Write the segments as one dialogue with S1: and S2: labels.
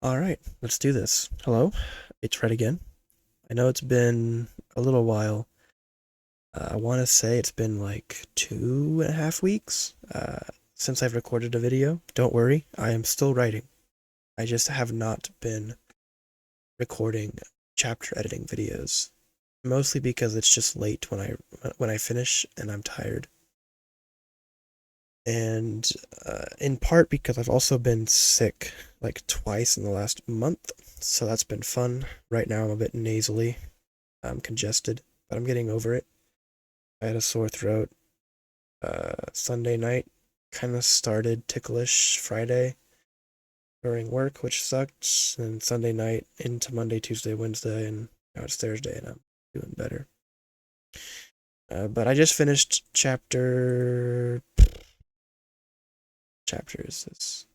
S1: All right, let's do this. Hello, it's Red again. I know it's been a little while. I want to say it's been like 2.5 weeks since I've recorded a video. Don't worry, I am still writing. I just have not been recording chapter editing videos, mostly because it's just late when I finish and I'm tired. And in part because I've also been sick like twice in the last month, so that's been fun. Right now I'm a bit nasally. I'm congested, but I'm getting over it. I had a sore throat Sunday night, kind of started ticklish Friday during work, which sucked, and Sunday night into Monday, Tuesday, Wednesday, and now it's Thursday, and I'm doing better. But I just finished chapter is this?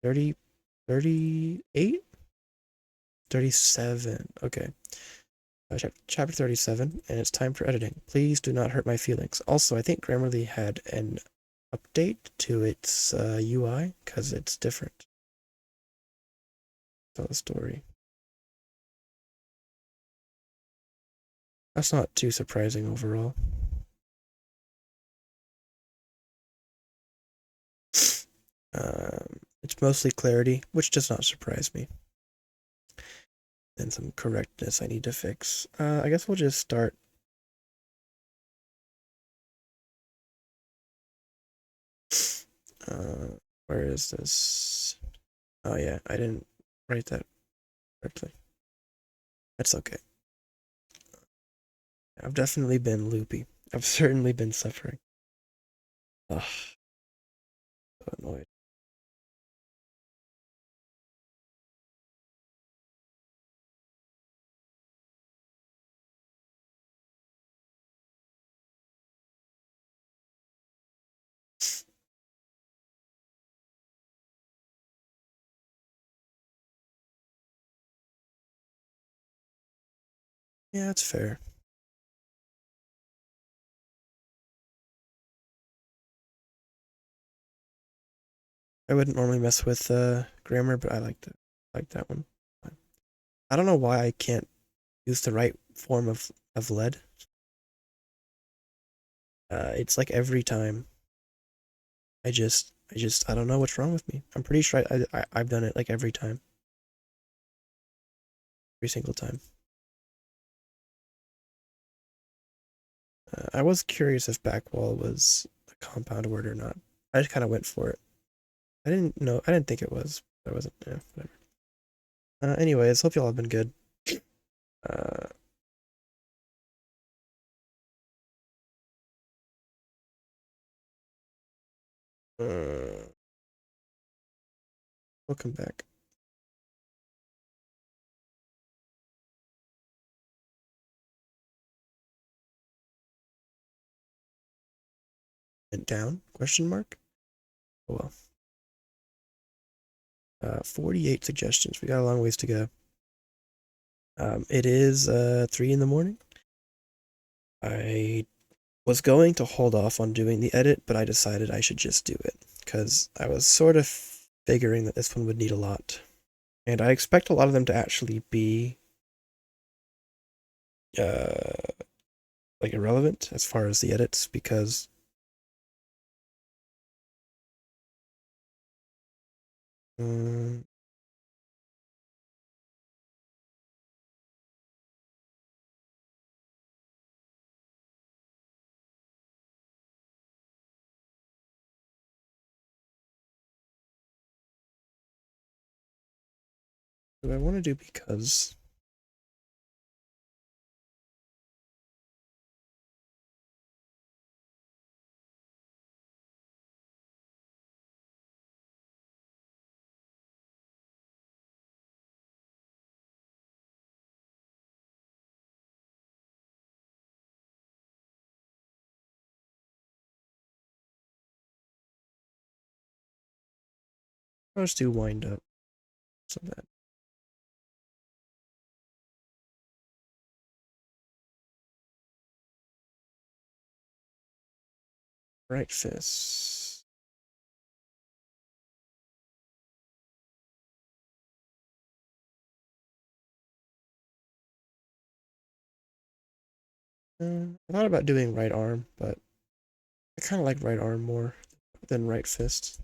S1: 30, 38? 37. Okay. Chapter 37, and it's time for editing. Please do not hurt my feelings. Also, I think Grammarly had an update to its UI because it's different. Tell the story. That's not too surprising overall. It's mostly clarity, which does not surprise me. And some correctness I need to fix. I guess we'll just start. Uh, where is this? Oh yeah, I didn't write that correctly. That's okay. I've definitely been loopy. I've certainly been suffering. Ugh, so annoyed. Yeah, that's fair. I wouldn't normally mess with grammar, but I like that one. I don't know why I can't use the right form of lead. It's like every time. I don't know what's wrong with me. I'm pretty sure I've done it like every single time. I was curious if backwall was a compound word or not. I just kind of went for it. I didn't know. I didn't think it was. But I wasn't. Yeah, whatever. Anyways, hope y'all have been good. Uh, uh, welcome back. And down? Question mark. Oh well. 48 suggestions. We got a long ways to go. It is 3 in the morning. I was going to hold off on doing the edit, but I decided I should just do it because I was sort of figuring that this one would need a lot. And I expect a lot of them to actually be uh, like irrelevant as far as the edits because um, do I want to do because I'll just do wind up. So that right fist. I thought about doing right arm, but I kind of like right arm more than right fist.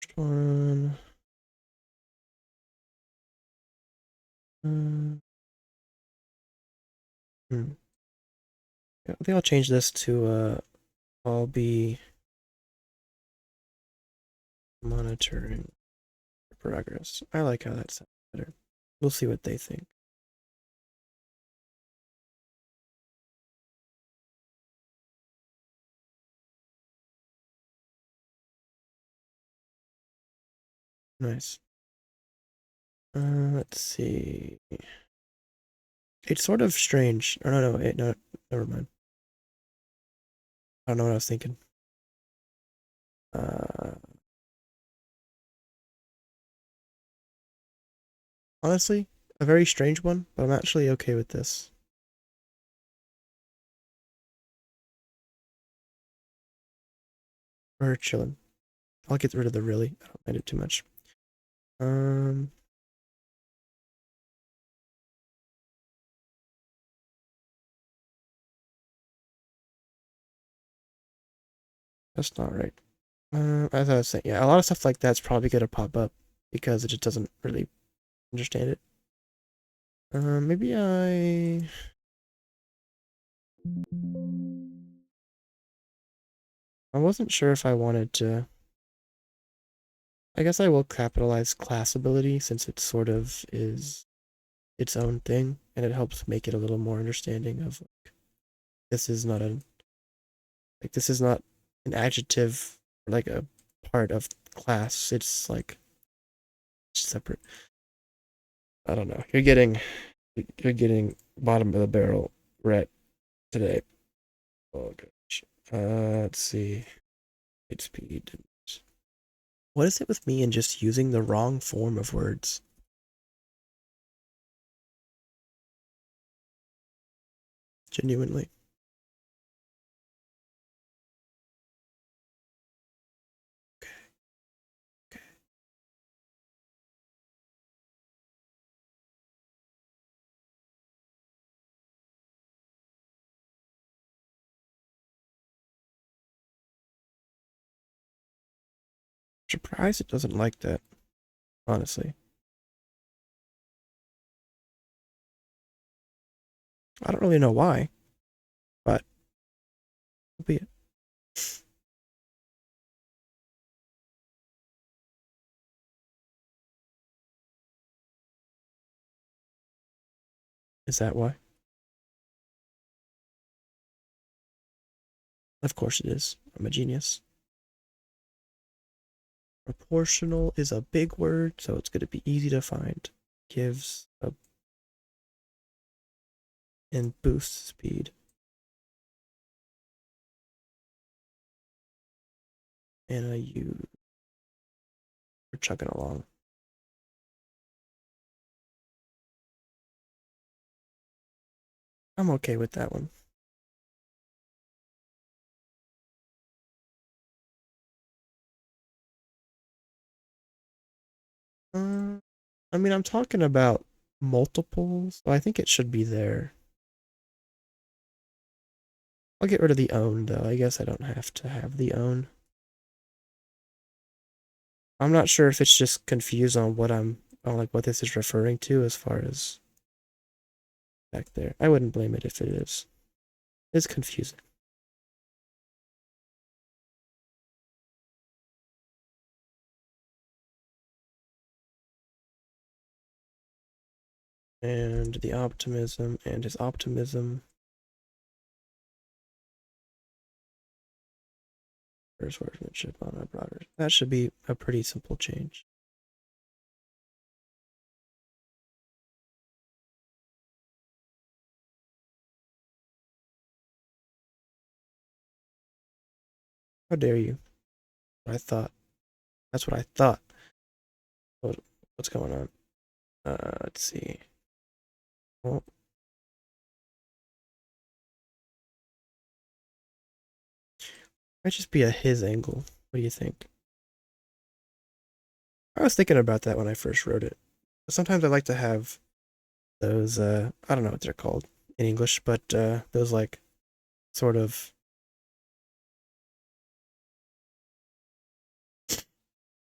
S1: First one. Uh, hmm. Yeah, I think I'll change this to I'll be monitoring progress. I like how that sounds better. We'll see what they think. Nice. Let's see. It's sort of strange. Or no, never mind. I don't know what I was thinking. Uh, Honestly, a very strange one, but I'm actually okay with this. We're chilling. I'll get rid of the really. I don't mind it too much. Um, that's not right. As I was saying, yeah, a lot of stuff like that's probably gonna pop up because it just doesn't really understand it. Maybe I wasn't sure if I wanted to. I guess I will capitalize class ability since it sort of is its own thing, and it helps make it a little more understanding of this is not a this is not an adjective or like a part of class. It's like separate. I don't know. You're getting bottom of the barrel ret today. Oh gosh. Let's see. Hit speed. What is it with me and just using the wrong form of words? Genuinely. Okay. Okay. Surprised it doesn't like that, honestly. I don't really know why, but be it. Is that why? Of course it is. I'm a genius. Proportional is a big word, so it's going to be easy to find. Gives a and boosts speed. And a U. We're chugging along. I'm okay with that one. Uh, I mean, I'm talking about multiples, so I think it should be there. I'll get rid of the own, though. I guess I don't have to have the own. I'm not sure if it's just confused on on like what this is referring to as far as back there. I wouldn't blame it if it is. It's confusing. And the optimism and his optimism. First wordsmanship on a broader. That should be a pretty simple change. How dare you? I thought. That's what I thought. What, what's going on? Let's see. Well, might just be a his angle. What do you think? I was thinking about that when I first wrote it. Sometimes I like to have those I don't know what they're called in English, but those like sort of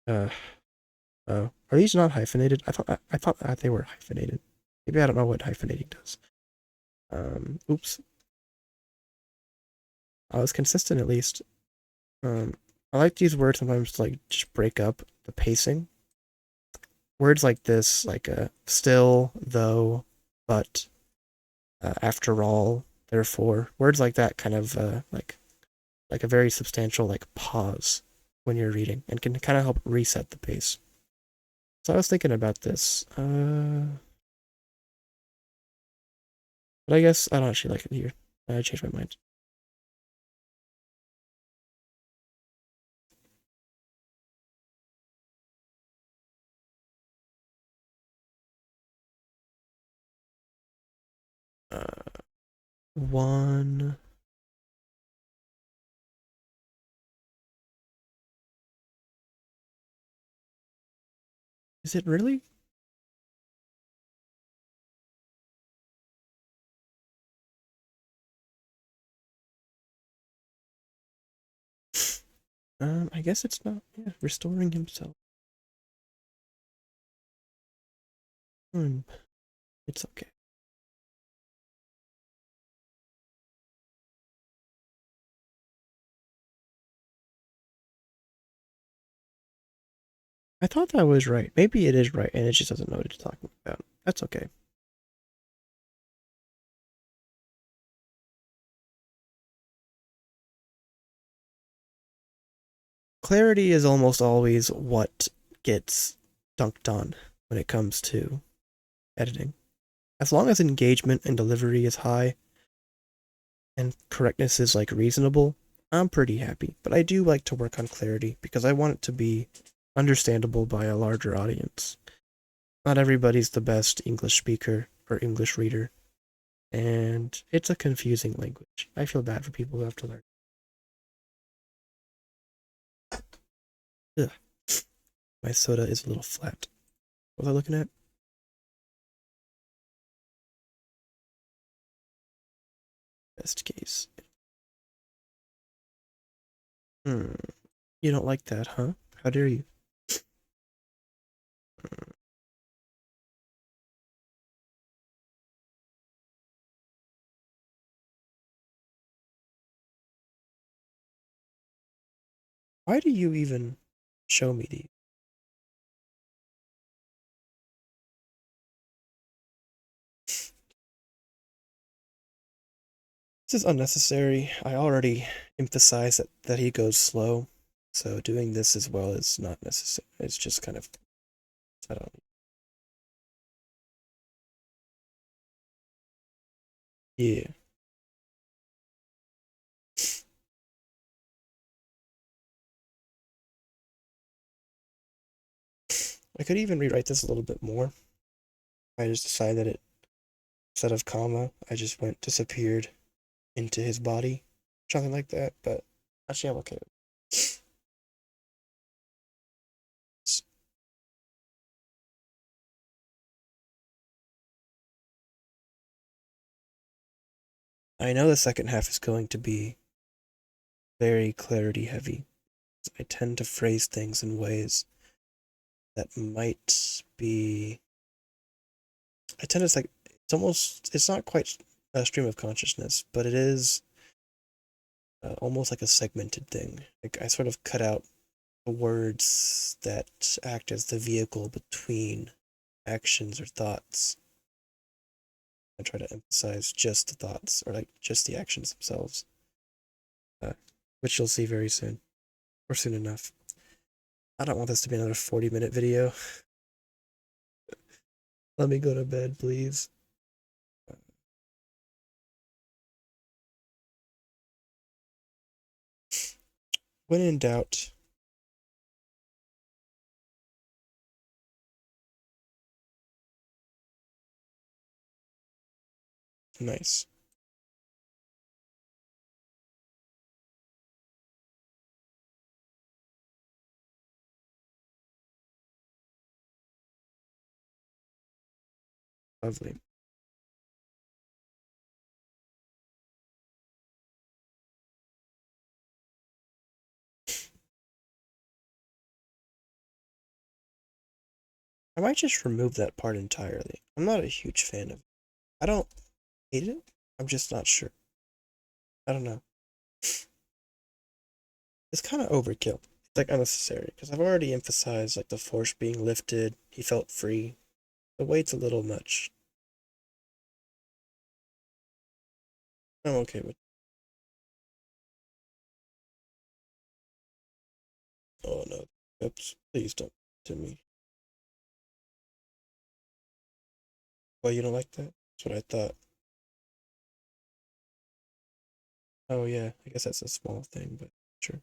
S1: uh are these not hyphenated? I thought that they were hyphenated. Maybe I don't know what hyphenating does. Oops. I was consistent at least. Um, I like to use words sometimes to like just break up the pacing. Words like this, like still, though, but, after all, therefore. Words like that kind of like a very substantial like pause when you're reading and can kind of help reset the pace. So I was thinking about this. But I guess I don't actually like it here. I changed my mind. Uh, one. Is it really? I guess it's not. Yeah, restoring himself. Hmm, it's okay. I thought that was right. Maybe it is right, and it just doesn't know what it's talking about. That's okay. Clarity is almost always what gets dunked on when it comes to editing. As long as engagement and delivery is high and correctness is like reasonable, I'm pretty happy. But I do like to work on clarity because I want it to be understandable by a larger audience. Not everybody's the best English speaker or English reader, and it's a confusing language. I feel bad for people who have to learn. Ugh, my soda is a little flat. What was I looking at? Best case. Hmm. You don't like that, huh? How dare you? Why do you even show me these? This is unnecessary. I already emphasized that he goes slow, so doing this as well is not necessary. It's just kind of, I don't. Yeah. I could even rewrite this a little bit more. I just decided that it, instead of comma, I just went disappeared into his body, something like that. But actually, I'm okay with this. I know the second half is going to be very clarity heavy. I tend to phrase things in ways that might be. I tend to like it's almost it's not quite a stream of consciousness, but it is almost like a segmented thing. Like I sort of cut out the words that act as the vehicle between actions or thoughts. I try to emphasize just the thoughts or like just the actions themselves, uh, which you'll see very soon or soon enough. I don't want this to be another 40-minute video. Let me go to bed, please. When in doubt, Nice. Lovely. I might just remove that part entirely. I'm not a huge fan of it. I don't hate it. I'm just not sure. I don't know. It's kind of overkill. It's like unnecessary because I've already emphasized like the force being lifted. He felt free. The weight's a little much. I'm okay with. Oh no, that's please don't to me. Well, you don't like that? That's what I thought. Oh yeah, I guess that's a small thing, but sure.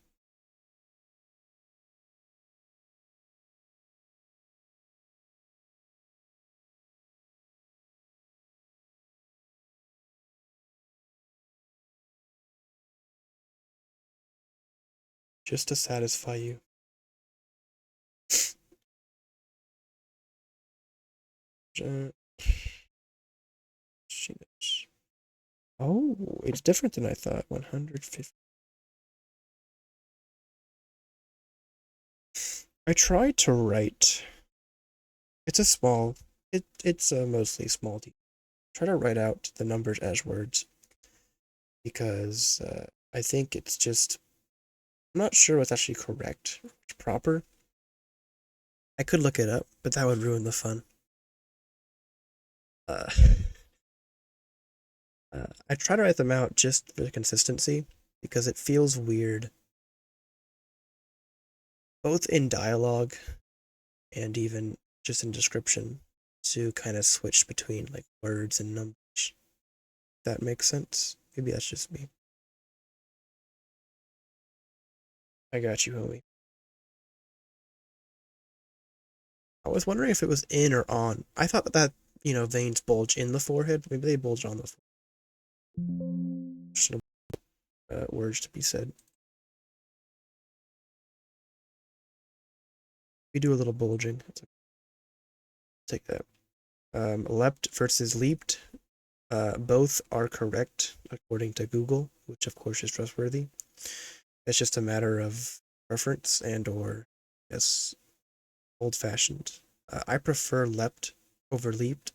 S1: Just to satisfy you. Uh, she knows. Oh, it's different than I thought. 150. I tried to write. It's a small. It's a mostly small. Try to write out the numbers as words because I think it's just. I'm not sure what's actually correct, proper. I could look it up, but that would ruin the fun. Uh, I try to write them out just for the consistency because it feels weird, both in dialogue and even just in description, to kind of switch between like words and numbers. If that makes sense. Maybe that's just me. I got you, homie. I was wondering if it was in or on. I thought that veins bulge in the forehead. Maybe they bulge on the forehead. Just words to be said. We do a little bulging. Take that. Leapt versus leaped. Both are correct according to Google, which of course is trustworthy. It's just a matter of preference and or yes, old fashioned. I prefer leapt over leaped.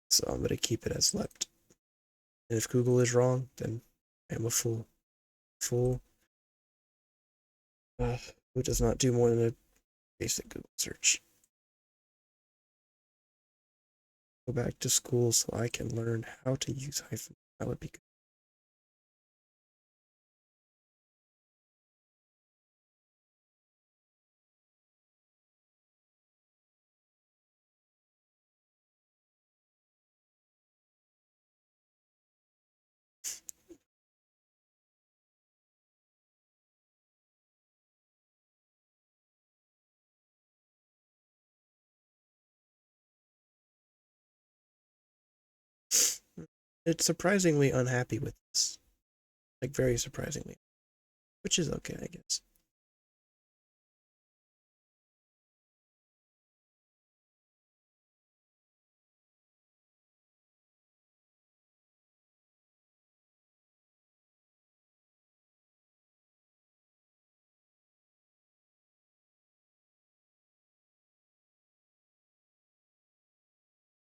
S1: So I'm gonna keep it as leapt. And if Google is wrong, then I'm a fool. Fool who does not do more than a basic Google search. Go back to school so I can learn how to use hyphen. That would be good. It's surprisingly unhappy with this. Like very surprisingly. Which is okay, I guess.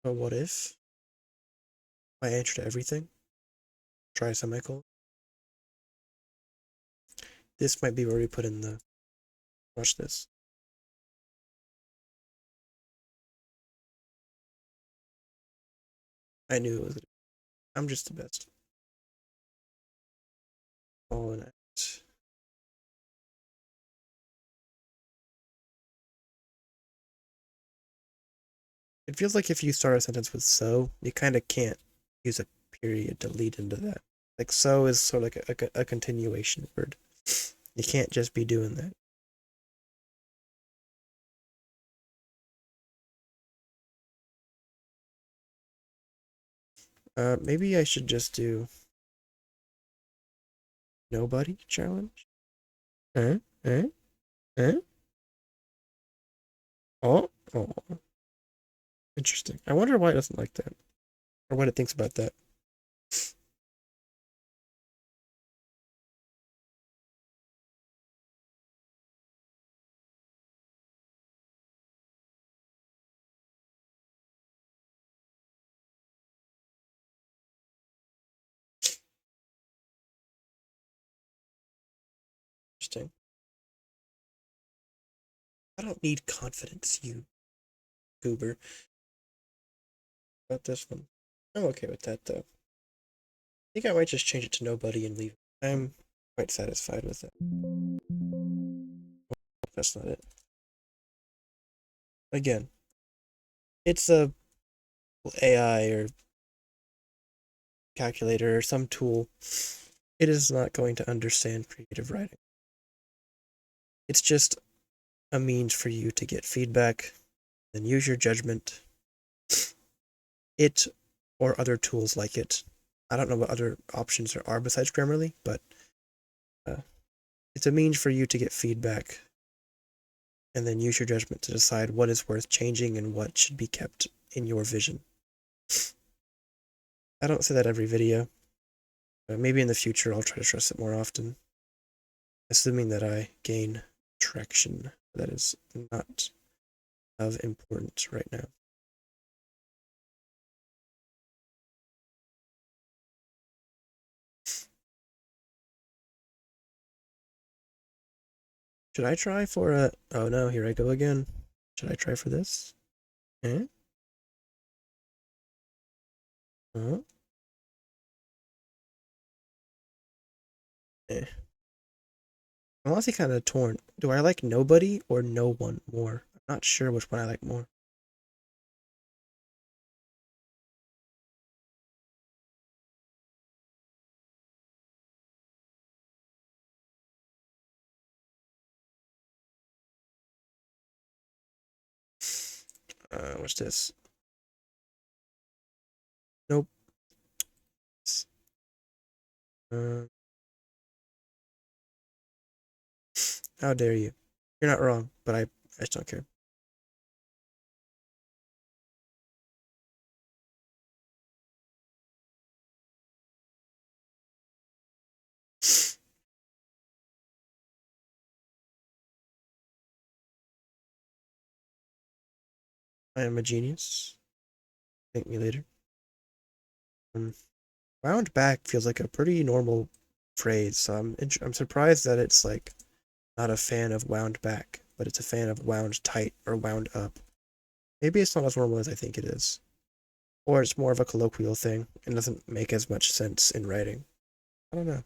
S1: But what if my answer to everything? Try semicolon. This might be where we put in the watch this. I knew it was I'm just the best. All in it. It feels like if you start a sentence with so, you kind of can't use a period to lead into that. Like so is sort of like a continuation word. You can't just be doing that. Maybe I should just do nobody challenge. Eh? Eh? Eh? Oh, oh, interesting. I wonder why it doesn't like that, or what it thinks about that. Interesting. I don't need confidence, you goober. About this one. I'm okay with that though. I think I might just change it to nobody and leave. I'm quite satisfied with it. That's not it. Again, it's a AI or calculator or some tool. It is not going to understand creative writing. It's just a means for you to get feedback, then use your judgment. It or other tools like it. I don't know what other options there are besides Grammarly, but uh, it's a means for you to get feedback and then use your judgment to decide what is worth changing and what should be kept in your vision. I don't say that every video. Maybe in the future I'll try to stress it more often, assuming that I gain traction. That is not of importance right now. Should I try for a... Oh no, here I go again. Should I try for this? Eh? Uh-huh. Eh. I'm honestly kind of torn. Do I like nobody or no one more? I'm not sure which one I like more. What's this? Nope. Uh, how dare you? You're not wrong, but I just don't care. I am a genius. Thank me later. Um, wound back feels like a pretty normal phrase, so I'm surprised that it's like not a fan of wound back, but it's a fan of wound tight or wound up. Maybe it's not as normal as I think it is, or it's more of a colloquial thing and doesn't make as much sense in writing. I don't know,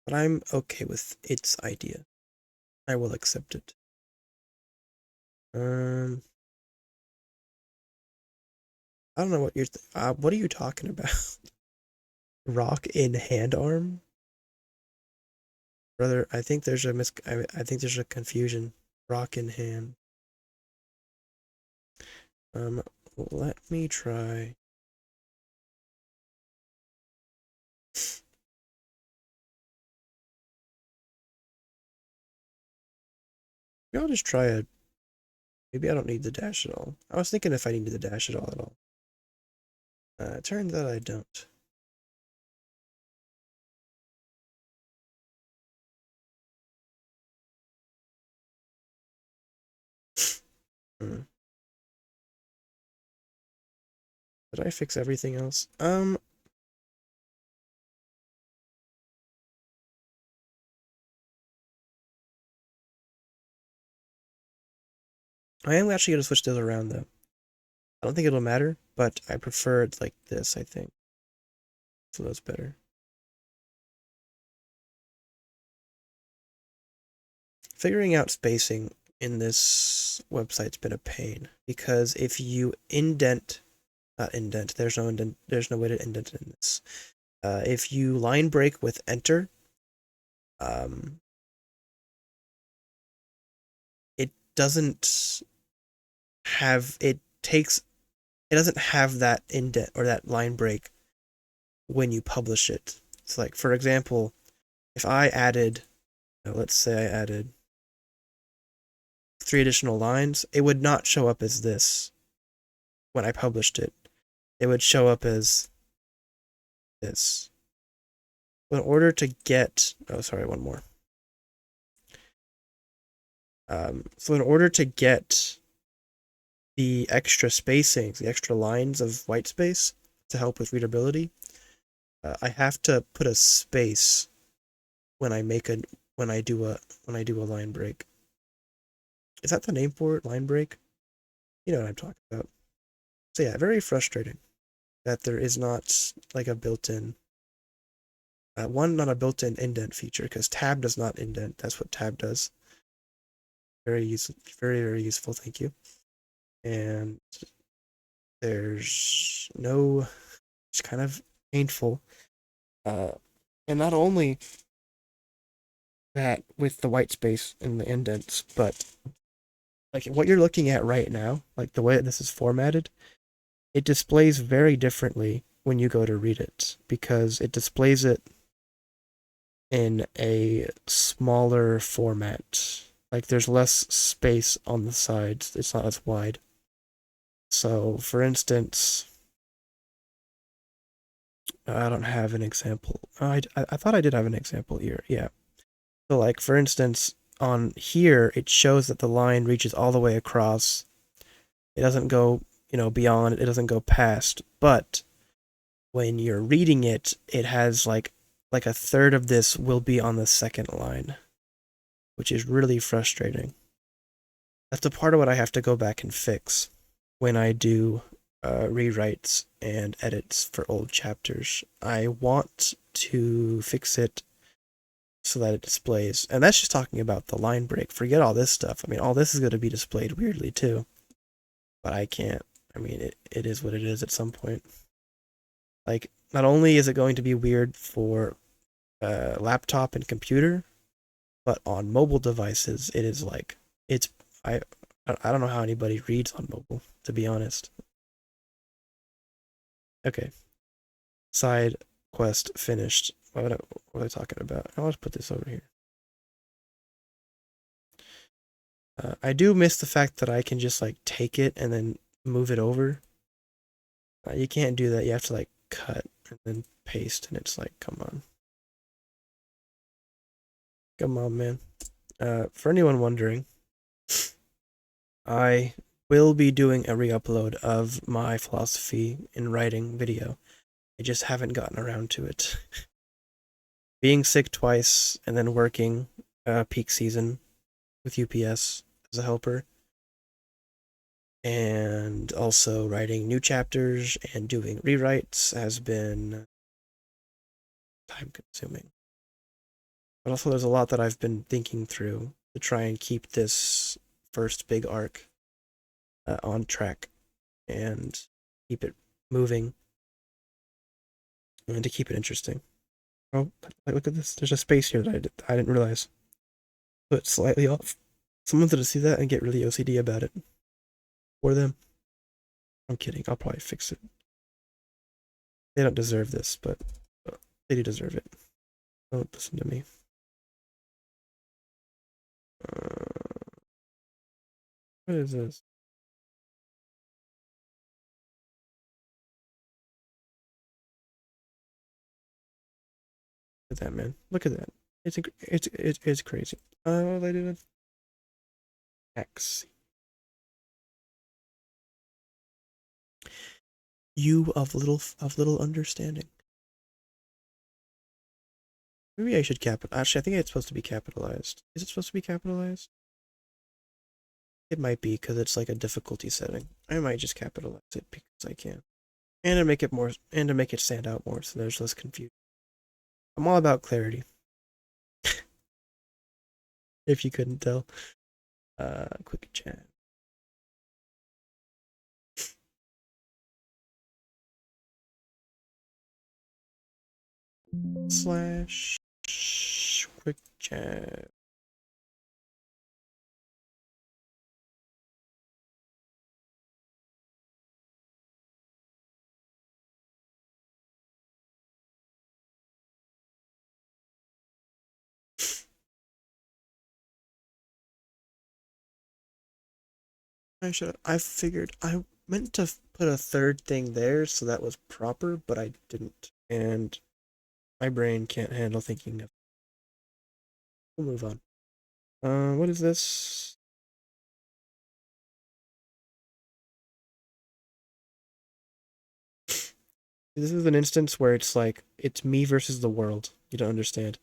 S1: but I'm okay with its idea. I will accept it. Um, I don't know what what are you talking about? Rock in hand arm? Brother, I think there's I think there's a confusion. Rock in hand. Um, let me try. Maybe I'll just try a. Maybe I don't need the dash at all. I was thinking if I needed the dash at all at all. It turns out I don't. Hmm. Did I fix everything else? I am actually gonna switch those around though. I don't think it'll matter, but I prefer it like this, I think. So that's better. Figuring out spacing in this website's been a pain because if you indent, not indent, there's no way to indent in this. If you line break with enter, um, it doesn't have it it doesn't have that indent or that line break when you publish it. It's like, for example, if I added, let's say I added 3 additional lines, it would not show up as this when I published it. It would show up as this. In order to get, oh, sorry, one more. So in order to get the extra spacings, the extra lines of white space to help with readability, I have to put a space when I make a when I do a line break. Is that the name for it? Line break? You know what I'm talking about. So yeah, very frustrating that there is not like a built-in not a built-in indent feature, because tab does not indent. That's what tab does. Very useful, very useful. Thank you. And there's no, it's kind of painful. And not only that with the white space and the indents, but like what you're looking at right now, like the way that this is formatted, it displays very differently when you go to read it, because it displays it in a smaller format. Like there's less space on the sides. It's not as wide. So, for instance, I don't have an example. I thought I did have an example here. Yeah. So, like, for instance, on here, it shows that the line reaches all the way across. It doesn't go, beyond, it doesn't go past. But when you're reading it, it has like a third of this will be on the second line, which is really frustrating. That's a part of what I have to go back and fix when I do rewrites and edits for old chapters. I want to fix it so that it displays, and that's just talking about the line break. Forget all this stuff. I mean, all this is going to be displayed weirdly too, but I can't. I mean, it is what it is at some point. Like, not only is it going to be weird for laptop and computer, but on mobile devices, it is like, it's, I, I don't know how anybody reads on mobile, to be honest. Okay. Side quest finished. What are they talking about? I'll just put this over here. I do miss the fact that I can just like take it and then move it over. You can't do that. You have to like cut and then paste, and it's like, come on. Come on, man. For anyone wondering, I will be doing a re-upload of my philosophy in writing video. I just haven't gotten around to it. Being sick twice and then working peak season with UPS as a helper, and also writing new chapters and doing rewrites has been time consuming. But also there's a lot that I've been thinking through to try and keep this first big arc on track and keep it moving and to keep it interesting. Oh, look at this. There's a space here that I didn't realize. So it's slightly off. Someone's gonna see that and get really OCD about it. For them. I'm kidding. I'll probably fix it. They don't deserve this, but they do deserve it. Don't listen to me. What is this? Look at that, man. Look at that. It's crazy. They did it. X. You of little understanding. Maybe I should actually, I think it's supposed to be capitalized. Is it supposed to be capitalized? It might be, because it's like a difficulty setting. I might just capitalize it because I can. And to make it more, and to make it stand out more so there's less confusion. I'm all about clarity. If you couldn't tell. Quick chat. Slash quick chat. I figured I meant to put a third thing there so that was proper, but I didn't. And my brain can't handle thinking of. We'll move on. What is this? This is an instance where it's like it's me versus the world. You don't understand.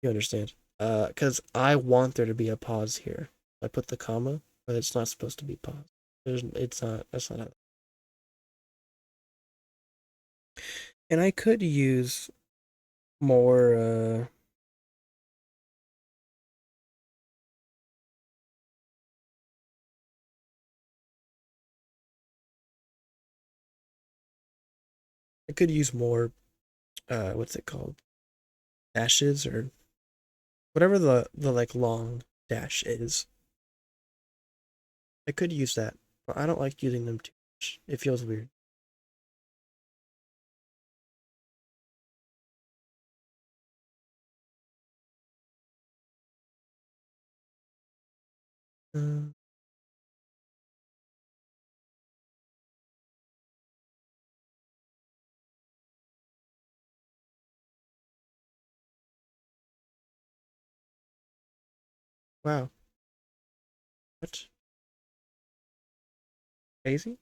S1: You understand. Because I want there to be a pause here. I put the comma, but it's not supposed to be pause. It's not. That's not how. And I could use more. I could use more. What's it called? Dashes or whatever the like long dash is. I could use that, but I don't like using them too much. It feels weird. Uh, wow. What? Crazy?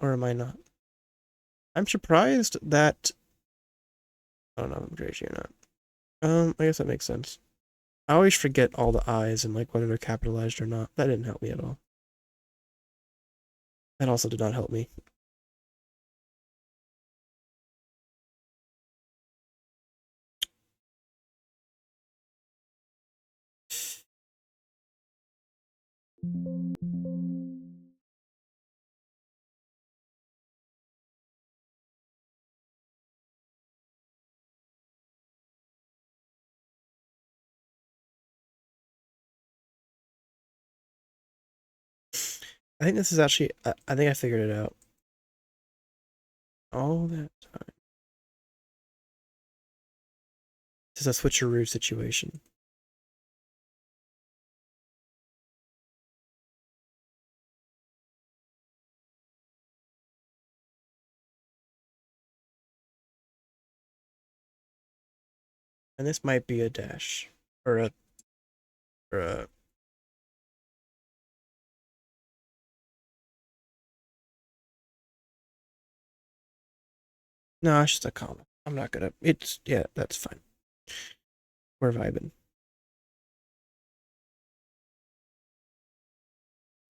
S1: Or am I not? I'm surprised that. I don't know if I'm crazy or not. I guess that makes sense. I always forget all the I's and like whether they're capitalized or not. That didn't help me at all. That also did not help me. I think this is actually. I think I figured it out. All that time. This is a switcheroo situation. And this might be a dash. Or a. Or a. No, it's just a comma. I'm not gonna. It's. Yeah, that's fine. We're vibing.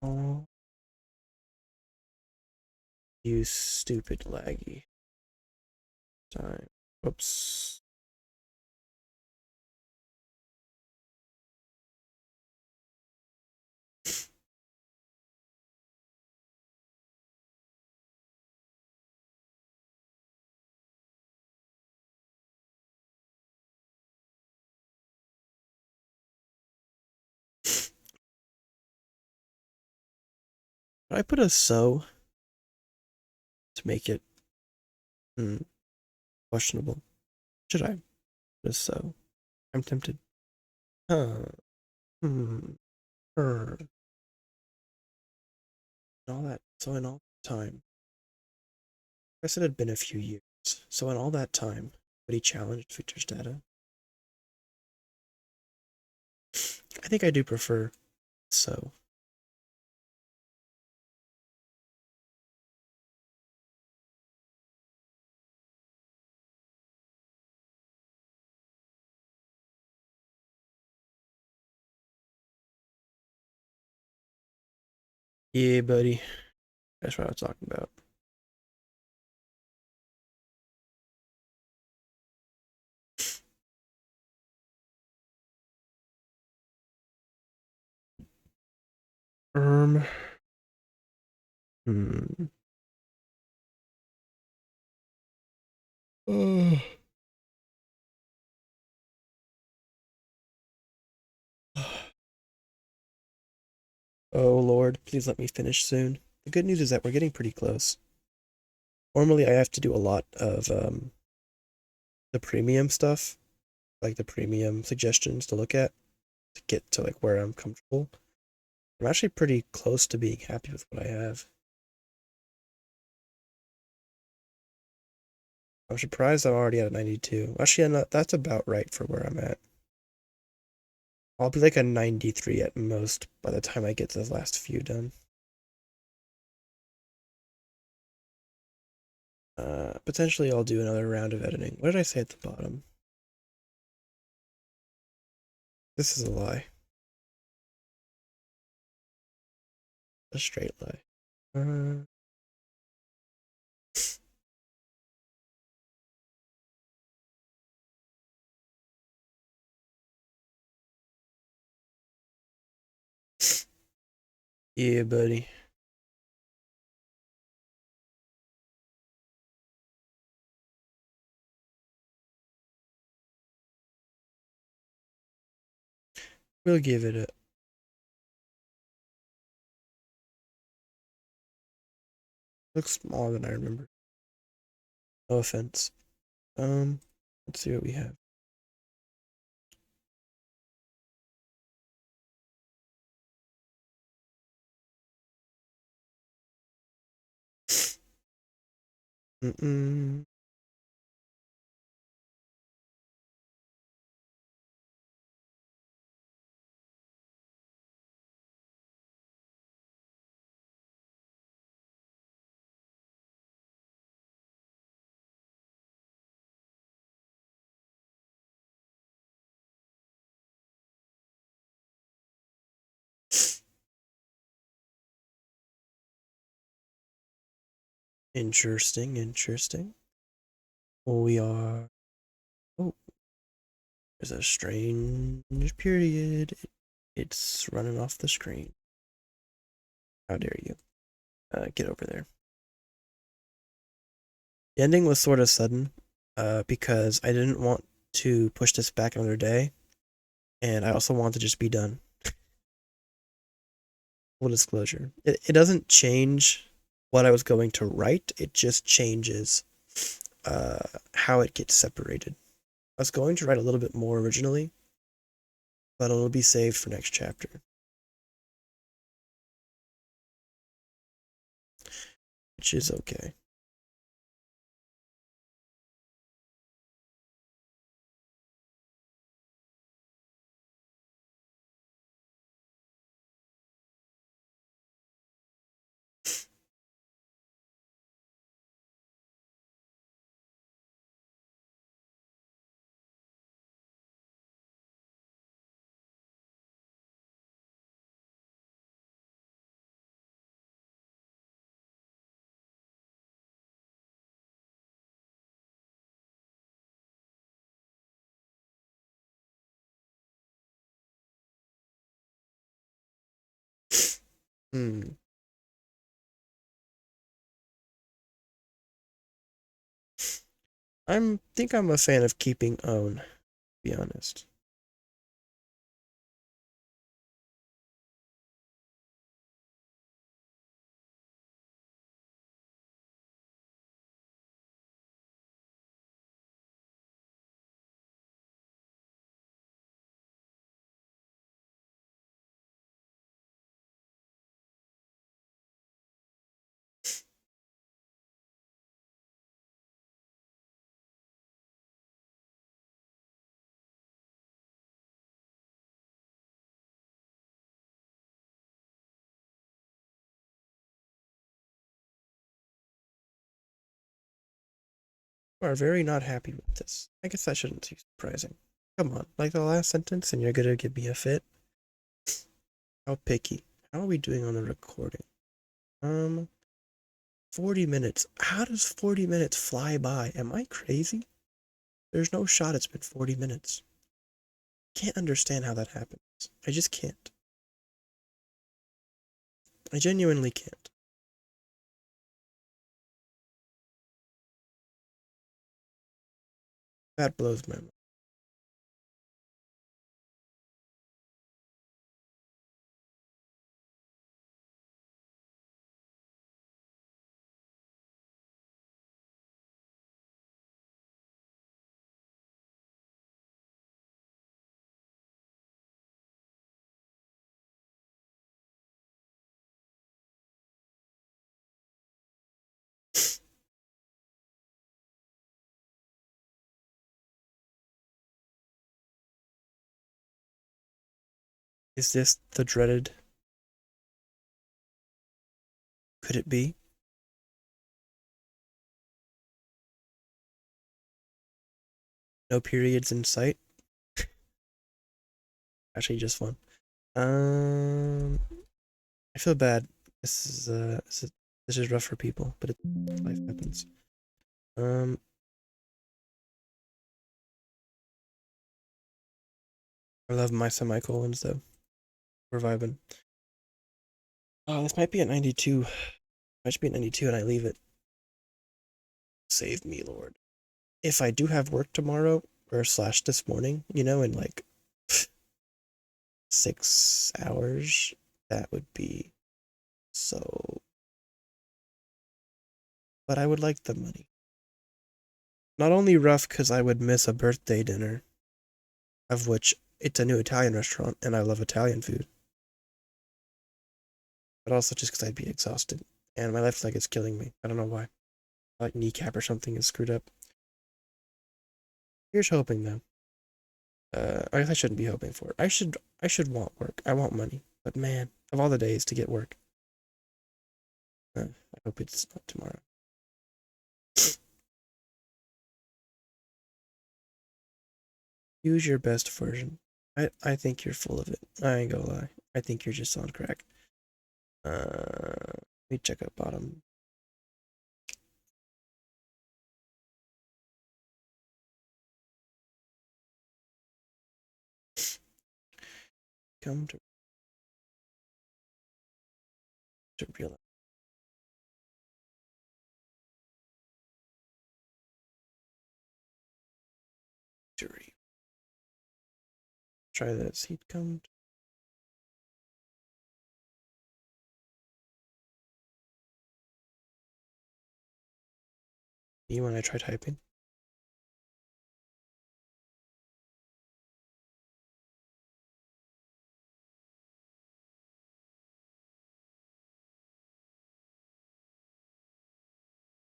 S1: Oh, you stupid laggy. Time. Oops. I put a so to make it hmm, questionable. Should I put a so? I'm tempted. Huh. Hmm. Er. And all that. So in all time, I guess it had been a few years. So in all that time, would he challenge features data? I think I do prefer so. Yeah, buddy. That's what I was talking about. Um. Hmm. Oh, oh Lord, please let me finish soon. The good news is that we're getting pretty close. Normally, I have to do a lot of the premium stuff, like the premium suggestions to look at to get to like where I'm comfortable. I'm actually pretty close to being happy with what I have. I'm surprised I'm already at a 92. Actually, that's about right for where I'm at. I'll be like a 93 at most by the time I get the last few done. Potentially I'll do another round of editing. What did I say at the bottom? This is a lie. A straight lie. Uh, yeah, buddy. We'll give it a. Looks smaller than I remember. No offense. Let's see what we have. Mm-mm. Interesting, interesting. Well, we are. Oh, there's a strange period. It's running off the screen. How dare you? Get over there. The ending was sort of sudden, because I didn't want to push this back another day, and I also wanted to just be done. Full disclosure. It doesn't change what I was going to write, it just changes how it gets separated. I was going to write a little bit more originally, but it'll be saved for next chapter, which is okay. Hmm. I'm a fan of keeping own, to be honest. You are very not happy with this. I guess that shouldn't be surprising. Come on, like the last sentence, and you're gonna give me a fit? How picky. How are we doing on the recording? Um, 40 minutes. How does 40 minutes fly by? Am I crazy? There's no shot it's been 40 minutes. Can't understand how that happens. I just can't. I genuinely can't. That blows my mind. Is this the dreaded? Could it be? No periods in sight? Actually, just one. Um, I feel bad. This is rough for people, but life happens. Um, I love my semicolons though. We're vibing. Oh, this might be at 92. Might be at 92 and I leave it. Save me, Lord. If I do have work tomorrow, or slash this morning, in like 6 hours, that would be so. But I would like the money. Not only rough because I would miss a birthday dinner, of which it's a new Italian restaurant and I love Italian food, but also just because I'd be exhausted and my left leg is killing me. I don't know why. Like kneecap or something is screwed up. Here's hoping though. I guess I shouldn't be hoping for it. I should want work. I want money. But man, of all the days to get work, I hope it's not tomorrow. Use your best version. I think you're full of it. I ain't gonna lie. I think you're just on crack. Let me check out bottom. Come to realize. Try that seed count. You when I try typing.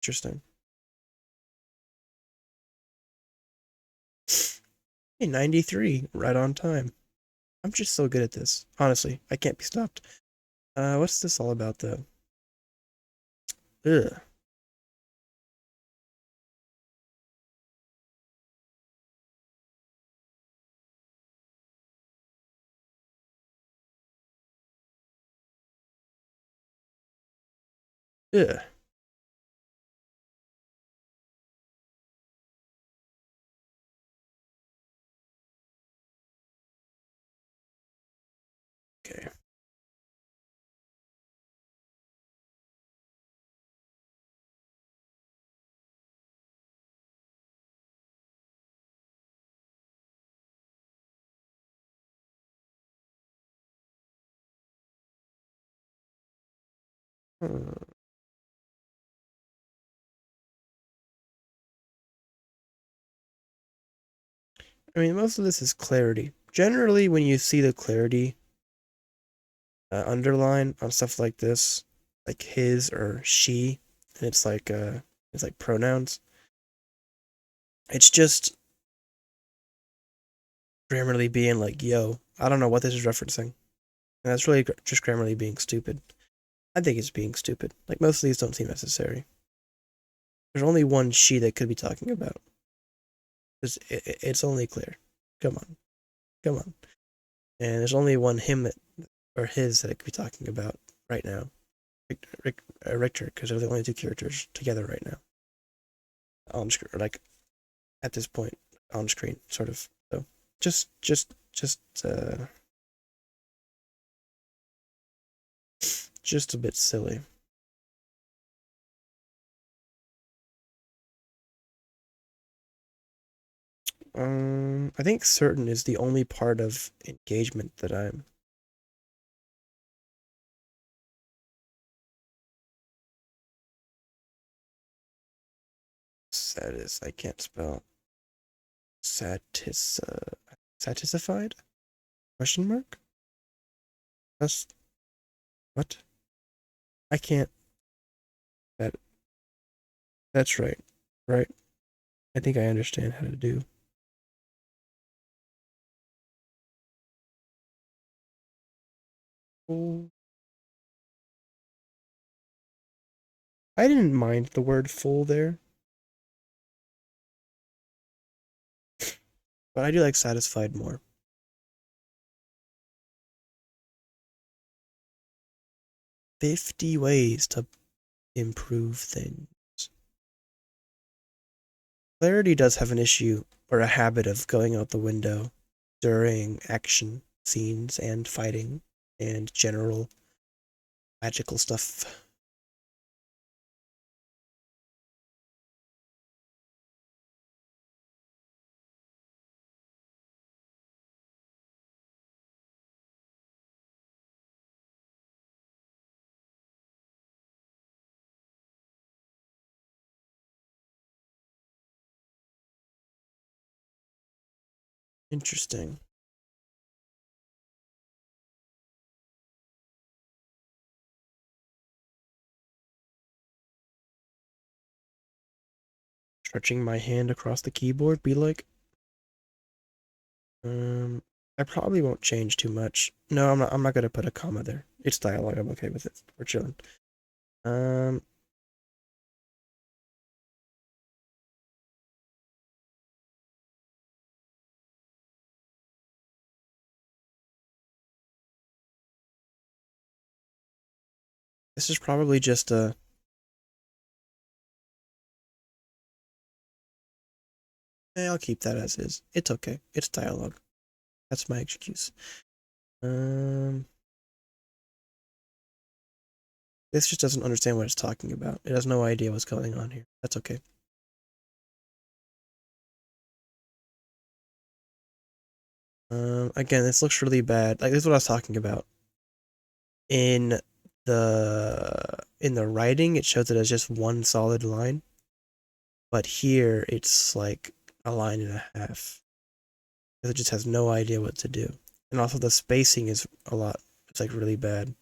S1: Interesting. Hey, 93, right on time. I'm just so good at this. Honestly, I can't be stopped. What's this all about though? Ugh. Ugh. Okay. Hmm. I mean, most of this is clarity. Generally, when you see the clarity underline on stuff like this, like his or she, and it's like pronouns. It's just Grammarly being like, "Yo, I don't know what this is referencing," and that's really just Grammarly being stupid. I think it's being stupid. Like most of these don't seem necessary. There's only one she that could be talking about. It's only clear. Come on, come on. And there's only one him that, or his that it could be talking about right now. Richter, because they're the only two characters together right now on screen, like at this point on screen, sort of. So just just a bit silly. I think certain is the only part of engagement that I'm. Satis. I can't spell. Satis. Satisfied? Question mark? That's what? I can't. That. That's right. Right. I think I understand how to do. full. I didn't mind the word full there, but I do like satisfied more. 50 ways to improve things. Clarity does have an issue or a habit of going out the window during action scenes and fighting and general magical stuff. Interesting. Stretching my hand across the keyboard, be like, um, I probably won't change too much. No, I'm not. I'm not gonna put a comma there. It's dialogue. I'm okay with it. We're chilling. Um, this is probably just a. I'll keep that as is. It's okay. It's dialogue. That's my excuse. Um, this just doesn't understand what it's talking about. It has no idea what's going on here. That's okay. Again, this looks really bad. Like this is what I was talking about. In the writing, it shows it as just one solid line, but here it's like a line and a half. It just has no idea what to do, and also the spacing is a lot. It's like really bad.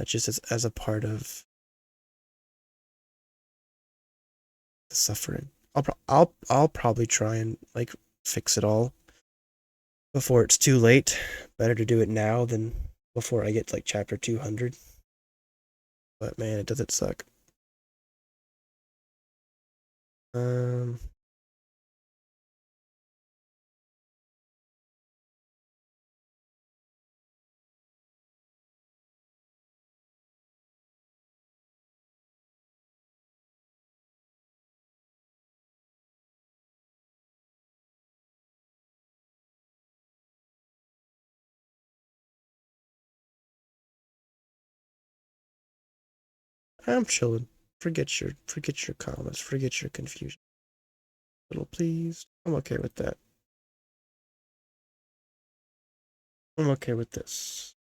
S1: Just as a part of the suffering. I'll probably try and like fix it all before it's too late. Better to do it now than before I get to like chapter 200. But man, it does it suck. Um, I'm chilling. Forget your comments. Forget your confusion. Little please. I'm okay with that. I'm okay with this.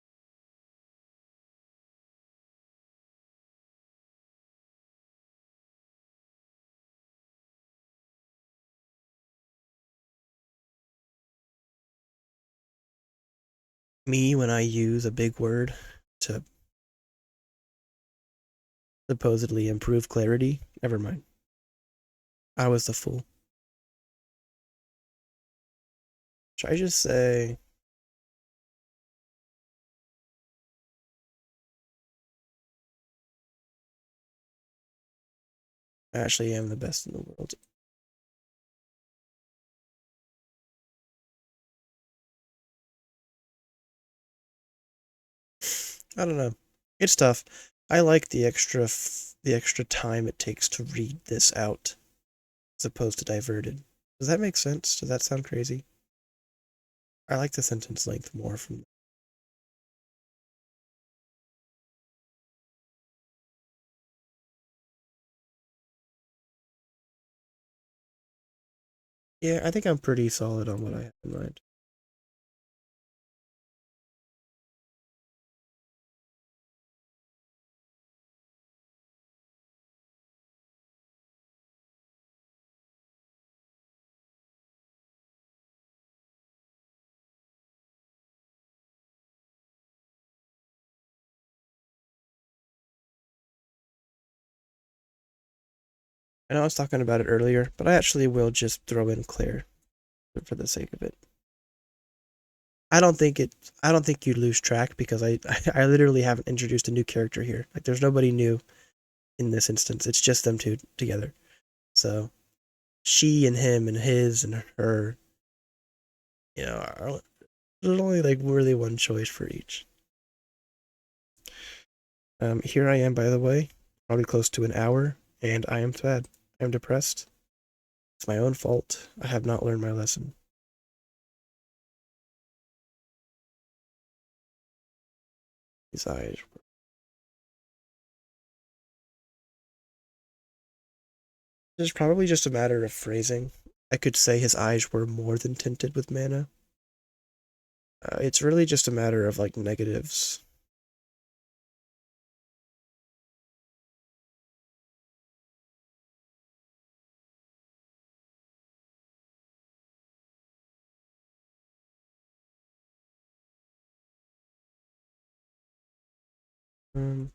S1: Me when I use a big word to supposedly improve clarity. Never mind. I was the fool. Should I just say I actually am the best in the world? I don't know. It's tough. I like the extra time it takes to read this out as opposed to diverted. Does that make sense? Does that sound crazy? I like the sentence length more from. Yeah, I think I'm pretty solid on what I have in mind. I know I was talking about it earlier, but I actually will just throw in Claire for the sake of it. I don't think it. I don't think you'd lose track because I literally haven't introduced a new character here. Like, there's nobody new in this instance. It's just them two together. So she and him and his and her, are there's only like really one choice for each. Here I am, by the way, probably close to an hour, and I am sad. I am depressed. It's my own fault. I have not learned my lesson. His eyes. It's probably just a matter of phrasing. I could say his eyes were more than tinted with mana. It's really just a matter of like negatives. Um,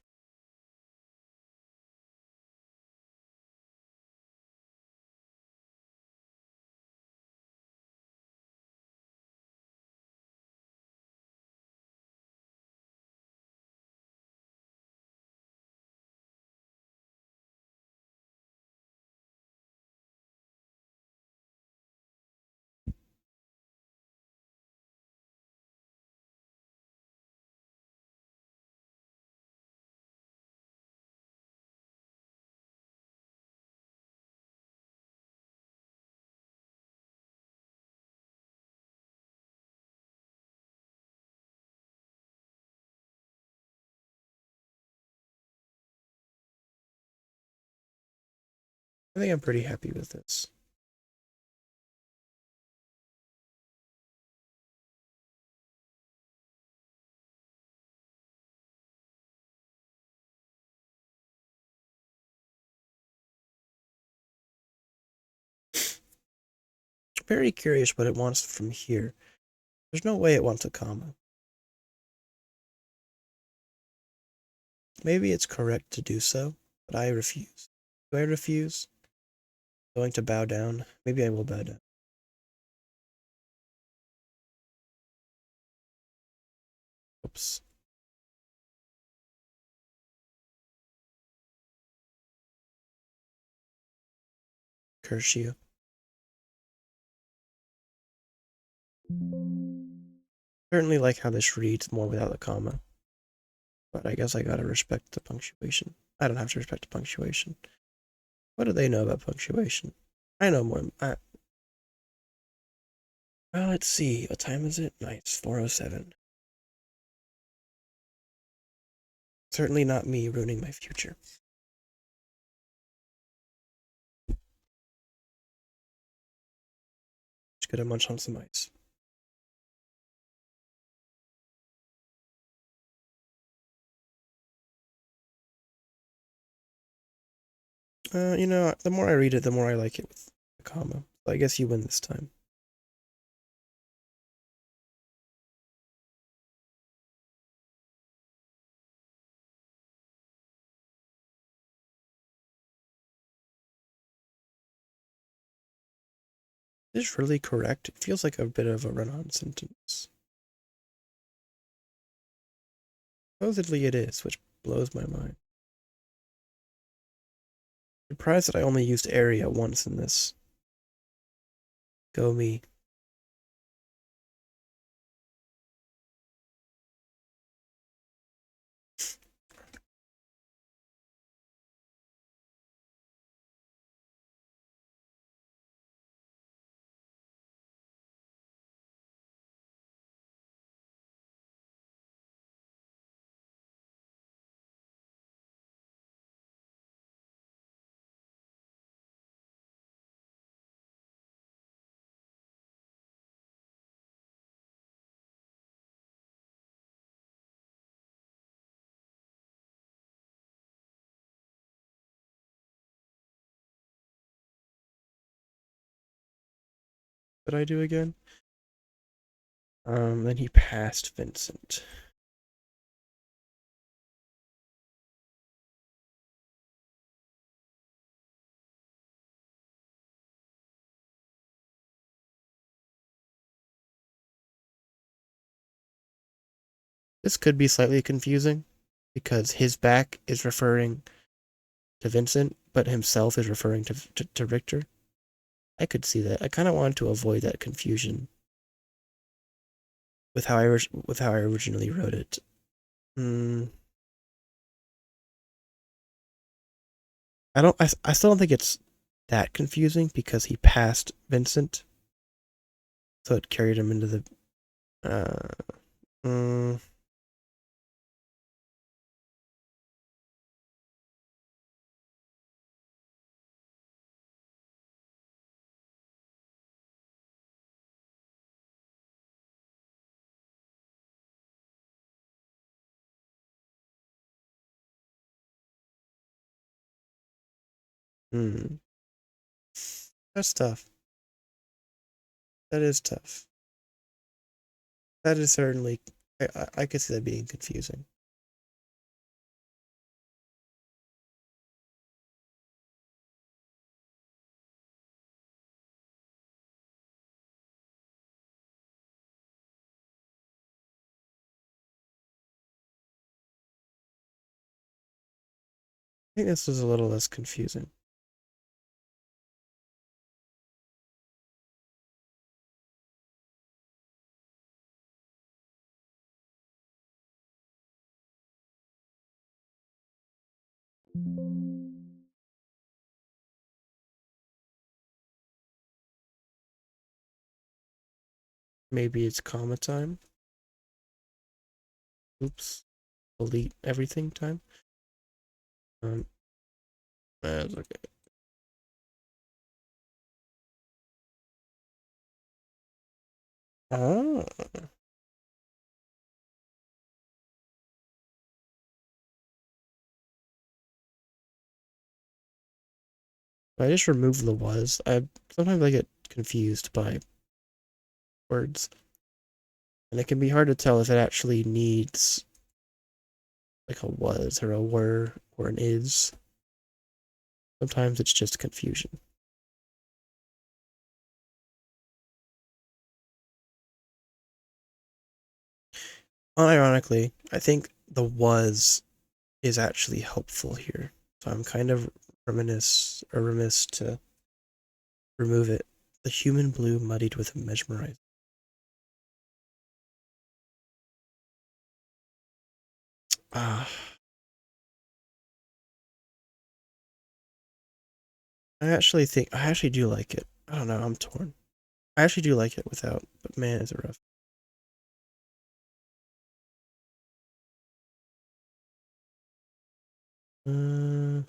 S1: I think I'm pretty happy with this. Very curious what it wants from here. There's no way it wants a comma. Maybe it's correct to do so, but I refuse. Do I refuse? Going to bow down? Maybe I will bow down. Oops. Curse you. Certainly like how this reads more without a comma, but I guess I gotta respect the punctuation. I don't have to respect the punctuation. What do they know about punctuation? I know more. Well, let's see. What time is it? Nice. 4:07. Certainly not me ruining my future. Just gonna munch on some ice. The more I read it, the more I like it with a comma. So I guess you win this time. Is this really correct? It feels like a bit of a run-on sentence. Supposedly it is, which blows my mind. Surprised that I only used area once in this. Go me. What did I do again? Then he passed Vincent. This could be slightly confusing because his back is referring to Vincent, but himself is referring to Richter. I could see that. I kind of wanted to avoid that confusion with how I originally wrote it. Hmm. I still don't think it's that confusing because he passed Vincent, so it carried him into the. Mm, hmm. That's tough. That is tough. That is certainly. I could see that being confusing. I think this was a little less confusing. Maybe it's comma time. Oops. Delete everything time. Um, that's okay. Oh, I just removed the was. I sometimes I get confused by words, and it can be hard to tell if it actually needs like a was or a were or an is. Sometimes it's just confusion. Unironically, I think the was is actually helpful here. So I'm kind of remiss to remove it. The human blue muddied with mesmerizing. Ah, I actually do like it. I don't know, I'm torn. I actually do like it without, but man, is it rough. Uh,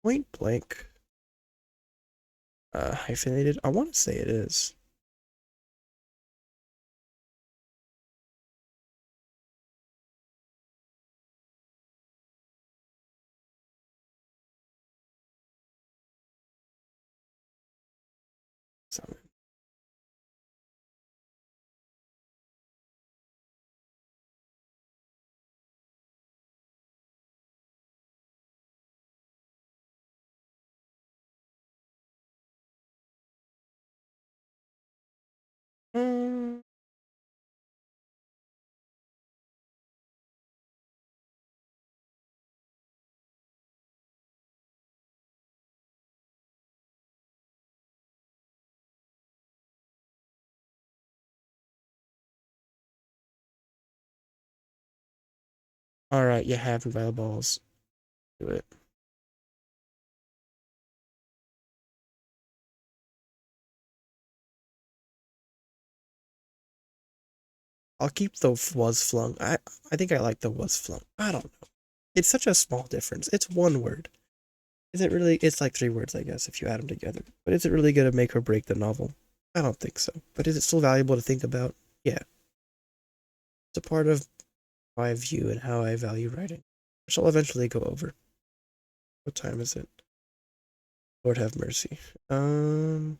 S1: point blank. Hyphenated. I want to say it is. So, mm, all right, you have me by the balls. Do it. I'll keep the was flung. I think I like the was flung. I don't know. It's such a small difference. It's one word. Is it really? It's like three words, I guess, if you add them together. But is it really going to make or break the novel? I don't think so. But is it still valuable to think about? Yeah, it's a part of how I view and how I value writing, which I'll eventually go over. What time is it? Lord have mercy. Um,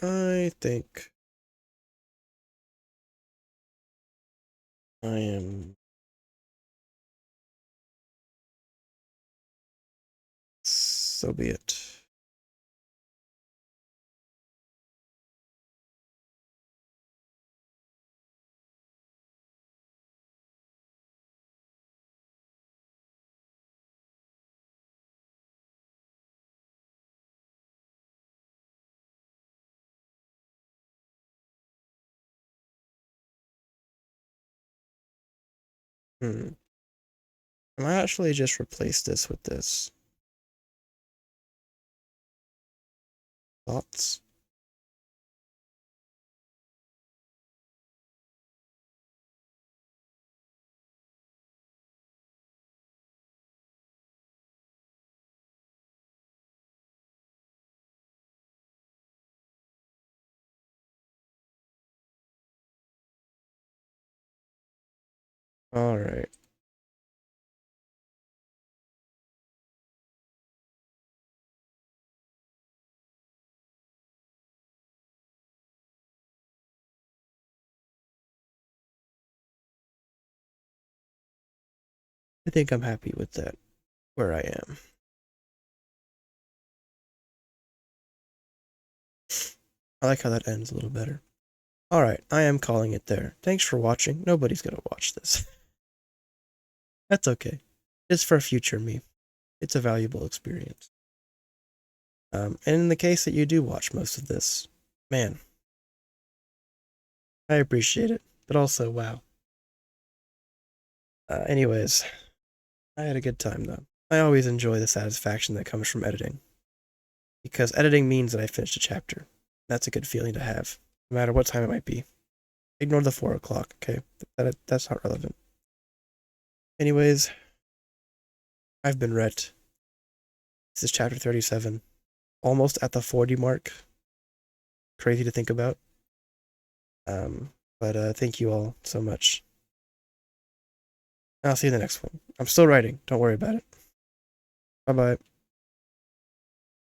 S1: I think I am. So be it. Hmm. I might actually just replace this with this. Thoughts? All right. I think I'm happy with that, where I am. I like how that ends a little better. Alright, I am calling it there. Thanks for watching. Nobody's gonna watch this. That's okay. It's for future me. It's a valuable experience. And in the case that you do watch most of this, man, I appreciate it. But also, wow. Anyways, I had a good time though. I always enjoy the satisfaction that comes from editing. Because editing means that I finished a chapter. That's a good feeling to have, no matter what time it might be. Ignore the 4 o'clock, okay? That's not relevant. Anyways, I've been Rhett. This is chapter 37. Almost at the 40 mark. Crazy to think about. But thank you all so much. I'll see you in the next one. I'm still writing. Don't worry about it. Bye bye.